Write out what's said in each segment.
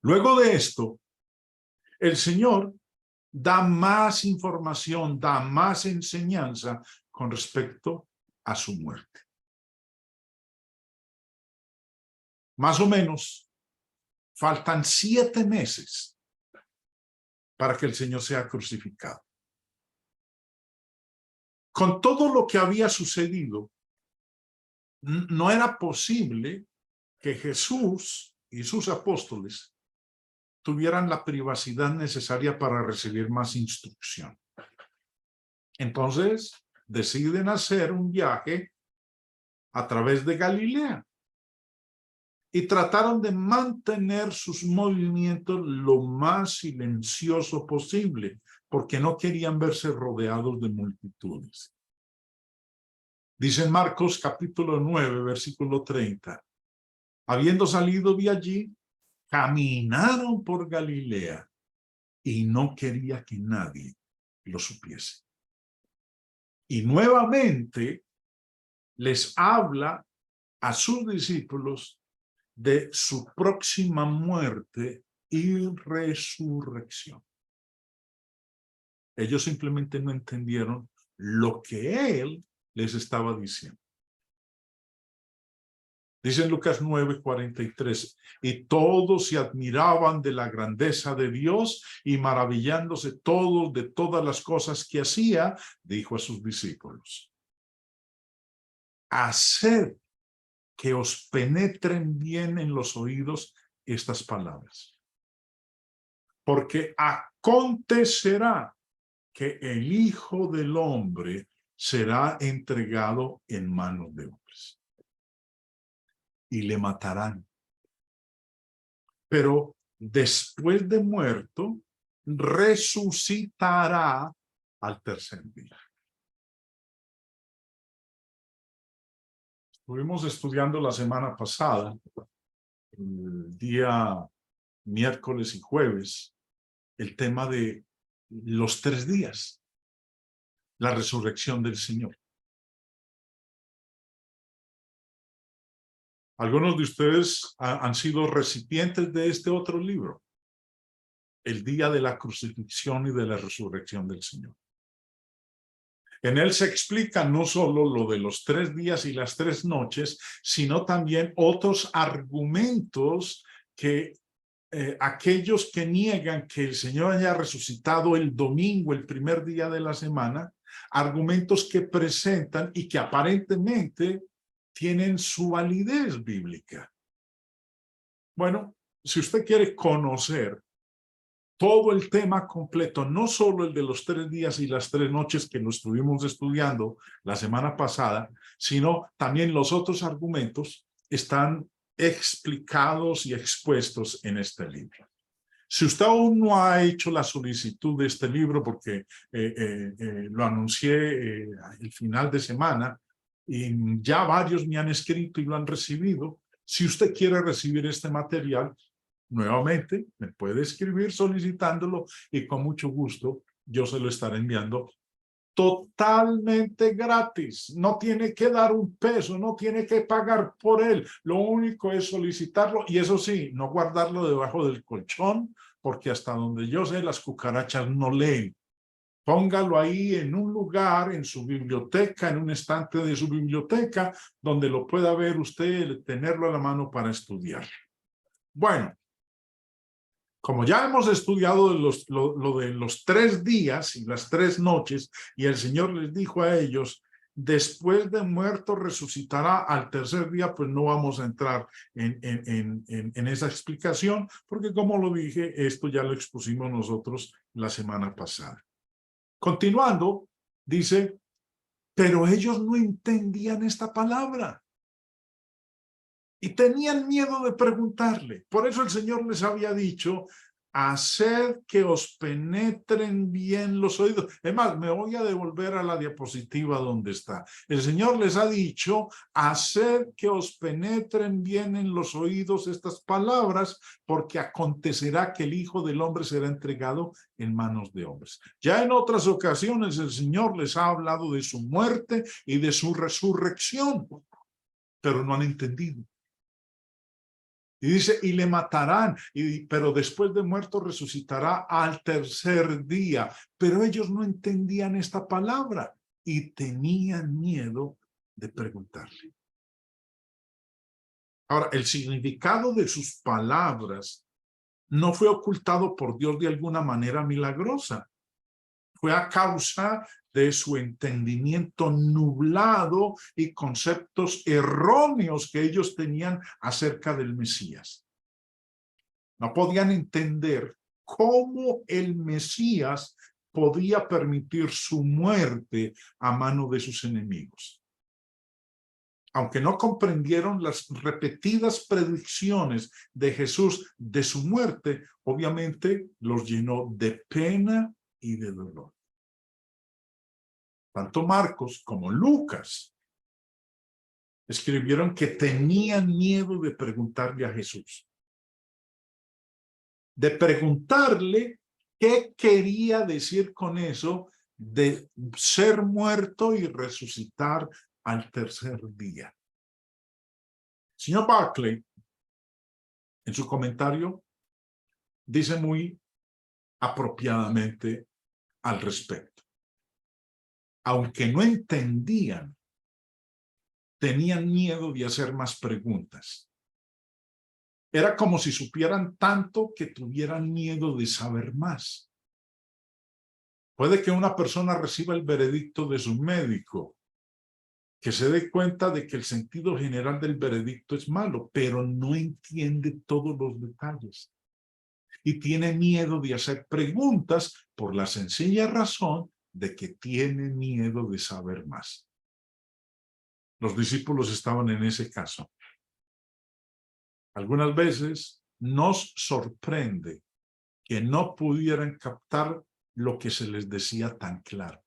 Luego de esto, el Señor da más información, da más enseñanza con respecto a su muerte. Más o menos, faltan 7 meses para que el Señor sea crucificado. Con todo lo que había sucedido, no era posible que Jesús y sus apóstoles tuvieran la privacidad necesaria para recibir más instrucción. Entonces, deciden hacer un viaje a través de Galilea y trataron de mantener sus movimientos lo más silencioso posible, porque no querían verse rodeados de multitudes. Dice en Marcos capítulo 9, versículo 30, habiendo salido de allí, caminaron por Galilea y no quería que nadie lo supiese. Y nuevamente les habla a sus discípulos de su próxima muerte y resurrección. Ellos simplemente no entendieron lo que él les estaba diciendo. Dice en Lucas 9:43, y todos se admiraban de la grandeza de Dios y maravillándose todos de todas las cosas que hacía, dijo a sus discípulos, haced que os penetren bien en los oídos estas palabras, porque acontecerá que el Hijo del Hombre será entregado en manos de hombres y le matarán. Pero después de muerto, resucitará al tercer día. Estuvimos estudiando la semana pasada, el día miércoles y jueves, el tema de los 3 días, la resurrección del Señor. Algunos de ustedes han sido recipientes de este otro libro, el día de la crucifixión y de la resurrección del Señor. En él se explica no solo lo de los 3 días y las 3 noches, sino también otros argumentos que aquellos que niegan que el Señor haya resucitado el domingo, el primer día de la semana, argumentos que presentan y que aparentemente tienen su validez bíblica. Bueno, si usted quiere conocer todo el tema completo, no solo el de los 3 días y las 3 noches que lo estuvimos estudiando la semana pasada, sino también los otros argumentos están explicados y expuestos en este libro. Si usted aún no ha hecho la solicitud de este libro, porque lo anuncié el final de semana, y ya varios me han escrito y lo han recibido, si usted quiere recibir este material, nuevamente me puede escribir solicitándolo y con mucho gusto yo se lo estaré enviando totalmente gratis. No tiene que dar un peso, no tiene que pagar por él. Lo único es solicitarlo y eso sí, no guardarlo debajo del colchón, porque hasta donde yo sé las cucarachas no leen. Póngalo ahí en un lugar, en su biblioteca, en un estante de su biblioteca, donde lo pueda ver usted, tenerlo a la mano para estudiar. Bueno, como ya hemos estudiado lo de los 3 días y las 3 noches, y el Señor les dijo a ellos, después de muerto resucitará al tercer día, pues no vamos a entrar en esa explicación, porque como lo dije, esto ya lo expusimos nosotros la semana pasada. Continuando, dice, pero ellos no entendían esta palabra. Y tenían miedo de preguntarle. Por eso el Señor les había dicho, haced que os penetren bien los oídos. Es más, me voy a devolver a la diapositiva donde está. El Señor les ha dicho, haced que os penetren bien en los oídos estas palabras, porque acontecerá que el Hijo del Hombre será entregado en manos de hombres. Ya en otras ocasiones el Señor les ha hablado de su muerte y de su resurrección, pero no han entendido. Y dice, y le matarán, pero después de muerto resucitará al tercer día. Pero ellos no entendían esta palabra y tenían miedo de preguntarle. Ahora, el significado de sus palabras no fue ocultado por Dios de alguna manera milagrosa. Fue a causa de su entendimiento nublado y conceptos erróneos que ellos tenían acerca del Mesías. No podían entender cómo el Mesías podía permitir su muerte a mano de sus enemigos. Aunque no comprendieron las repetidas predicciones de Jesús de su muerte, obviamente los llenó de pena y de dolor. Tanto Marcos como Lucas escribieron que tenían miedo de preguntarle a Jesús. De preguntarle qué quería decir con eso de ser muerto y resucitar al tercer día. Señor Barclay, en su comentario, dice muy apropiadamente al respecto. Aunque no entendían, tenían miedo de hacer más preguntas. Era como si supieran tanto que tuvieran miedo de saber más. Puede que una persona reciba el veredicto de su médico, que se dé cuenta de que el sentido general del veredicto es malo, pero no entiende todos los detalles. Y tiene miedo de hacer preguntas por la sencilla razón de que tiene miedo de saber más. Los discípulos estaban en ese caso. Algunas veces nos sorprende que no pudieran captar lo que se les decía tan claro.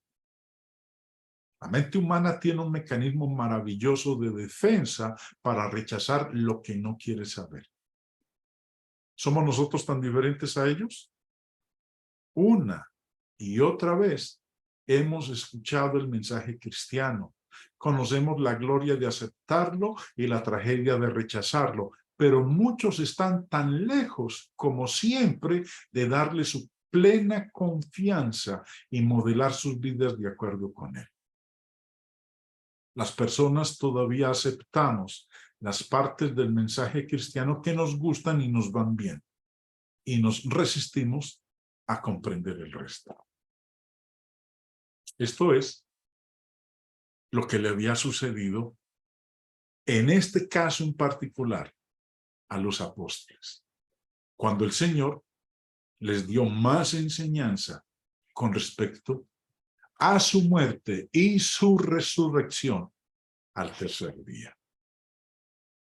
La mente humana tiene un mecanismo maravilloso de defensa para rechazar lo que no quiere saber. ¿Somos nosotros tan diferentes a ellos? Una y otra vez hemos escuchado el mensaje cristiano. Conocemos la gloria de aceptarlo y la tragedia de rechazarlo, pero muchos están tan lejos como siempre de darle su plena confianza y modelar sus vidas de acuerdo con él. Las personas todavía aceptamos las partes del mensaje cristiano que nos gustan y nos van bien, y nos resistimos a comprender el resto. Esto es lo que le había sucedido en este caso en particular a los apóstoles, cuando el Señor les dio más enseñanza con respecto a su muerte y su resurrección al tercer día.